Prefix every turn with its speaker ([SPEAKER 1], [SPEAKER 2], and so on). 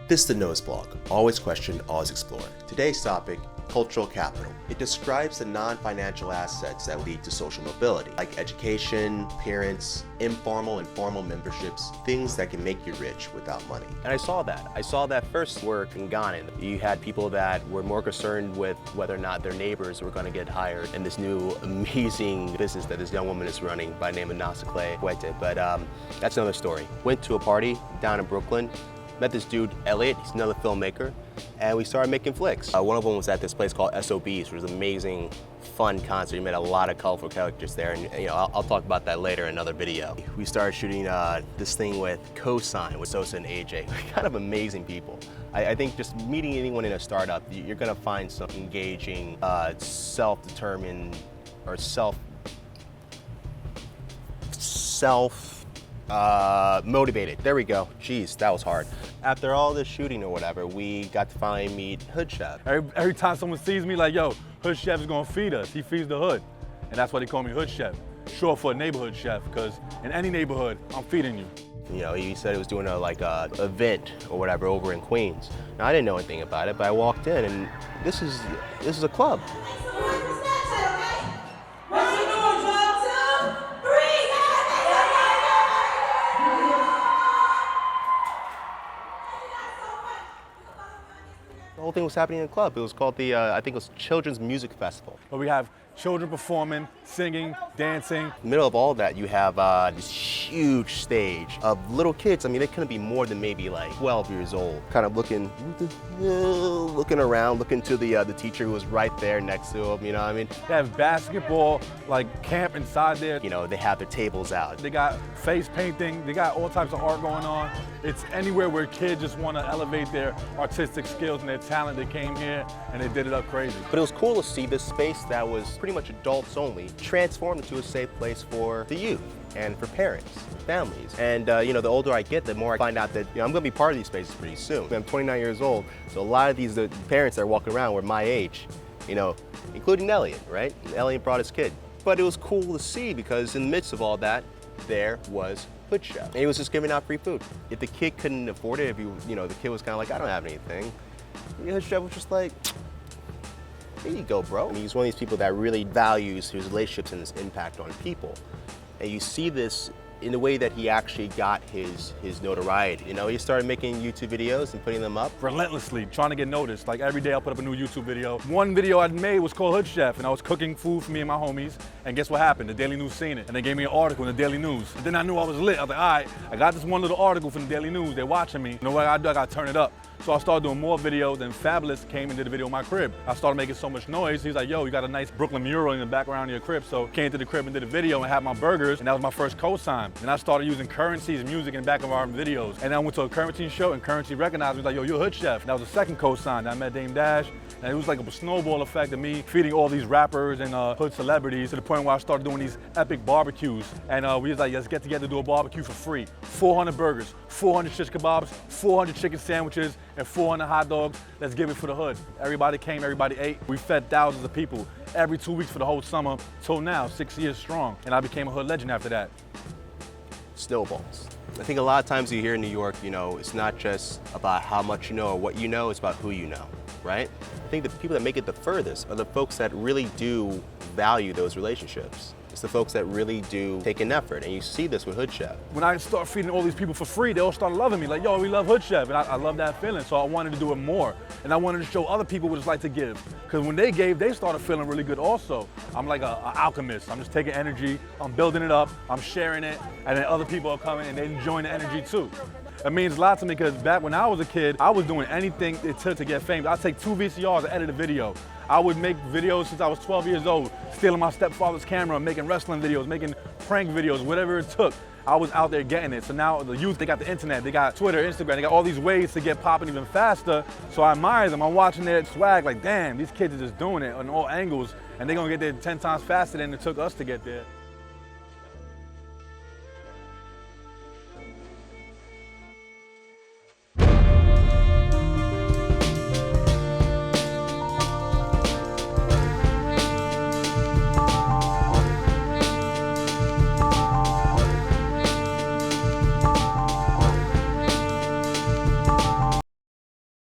[SPEAKER 1] This is the Nose Blog, always question, always explore. Today's topic, cultural capital. It describes the non-financial assets that lead to social mobility, like education, appearance, informal and formal memberships, things that can make you rich without money.
[SPEAKER 2] And I saw that first work in Ghana. You had people that were more concerned with whether or not their neighbors were going to get hired in this new amazing business that this young woman is running by the name of Naa-Sakle. But that's another story. Went to a party down in Brooklyn, met this dude, Elliot, he's another filmmaker, and we started making flicks. One of them was at this place called SOBs, which was an amazing, fun concert. We met a lot of colorful characters there, and I'll talk about that later in another video. We started shooting this thing with CoSign, with Sosa and AJ, kind of amazing people. I think just meeting anyone in a startup, you're gonna find some engaging, self-determined, or motivated. There we go. Jeez, that was hard. After all this shooting or whatever, we got to finally meet Hood Chef.
[SPEAKER 3] Every time someone sees me, like, yo, Hood Chef is gonna feed us. He feeds the hood. And that's why they call me Hood Chef. Short for a neighborhood chef, because in any neighborhood, I'm feeding you.
[SPEAKER 2] You know, he said he was doing a event or whatever over in Queens. Now, I didn't know anything about it, but I walked in and this is a club. The whole thing was happening in a club. It was called I think it was Children's Music Festival.
[SPEAKER 3] But we have children performing, singing, dancing.
[SPEAKER 2] In the middle of all that, you have this huge stage of little kids. I mean, they couldn't be more than maybe like 12 years old. Kind of looking around, looking to the teacher who was right there next to them, you know what I mean?
[SPEAKER 3] They have basketball, like camp inside there.
[SPEAKER 2] You know, they have their tables out.
[SPEAKER 3] They got face painting, they got all types of art going on. It's anywhere where kids just want to elevate their artistic skills and their talent. They came here and they did it up crazy.
[SPEAKER 2] But it was cool to see this space that was pretty much adults only transformed into a safe place for the youth and for parents, families. And the older I get, the more I find out that I'm going to be part of these spaces pretty soon. I'm 29 years old, so a lot of these parents that are walking around were my age, including Elliot, right? And Elliot brought his kid. But it was cool to see because in the midst of all that, there was Hood Chef. And he was just giving out free food. If the kid couldn't afford it, if the kid was kind of like, I don't have anything, the Hood Chef was just like, here you go, bro. I mean, he's one of these people that really values his relationships and his impact on people. And you see this in the way that he actually got his notoriety. He started making YouTube videos and putting them up.
[SPEAKER 3] Relentlessly, trying to get noticed. Like every day I'll put up a new YouTube video. One video I made was called Hood Chef, and I was cooking food for me and my homies. And guess what happened? The Daily News seen it, and they gave me an article in the Daily News. And then I knew I was lit. I was like, all right, I got this one little article from the Daily News. They're watching me. You know what I do? I gotta turn it up. So I started doing more videos, and Fabulous came and did a video in my crib. I started making so much noise. He's like, yo, you got a nice Brooklyn mural in the background of your crib. So came to the crib and did a video and had my burgers, and that was my first CoSign. And I started using Currency's music in the back of our videos. And then I went to a Currency show, and Currency recognized me, like, yo, you're a Hood Chef. And that was the second CoSign. I met Dame Dash, and it was like a snowball effect of me feeding all these rappers and hood celebrities to the point where I started doing these epic barbecues. And we was like, let's get together to do a barbecue for free. 400 burgers, 400 shish kebabs, 400 chicken sandwiches, and 400 hot dogs. Let's give it for the hood. Everybody came, everybody ate. We fed thousands of people every 2 weeks for the whole summer till now, 6 years strong. And I became a hood legend after that.
[SPEAKER 2] Snowballs. I think a lot of times you hear in New York, it's not just about how much you know or what you know, it's about who you know, right? I think the people that make it the furthest are the folks that really do value those relationships. It's the folks that really do take an effort, and you see this with Hood Chef.
[SPEAKER 3] When I start feeding all these people for free, they all started loving me. Like, yo, we love Hood Chef, and I love that feeling, so I wanted to do it more. And I wanted to show other people what it's like to give. Because when they gave, they started feeling really good also. I'm like an alchemist. I'm just taking energy, I'm building it up, I'm sharing it, and then other people are coming and they're enjoying the energy too. It means a lot to me because back when I was a kid, I was doing anything it took to get famous. I'd take 2 VCRs and edit a video. I would make videos since I was 12 years old, stealing my stepfather's camera, making wrestling videos, making prank videos, whatever it took. I was out there getting it. So now the youth, they got the internet, they got Twitter, Instagram, they got all these ways to get popping even faster. So I admire them. I'm watching their swag like, damn, these kids are just doing it on all angles, and they're gonna get there 10 times faster than it took us to get there.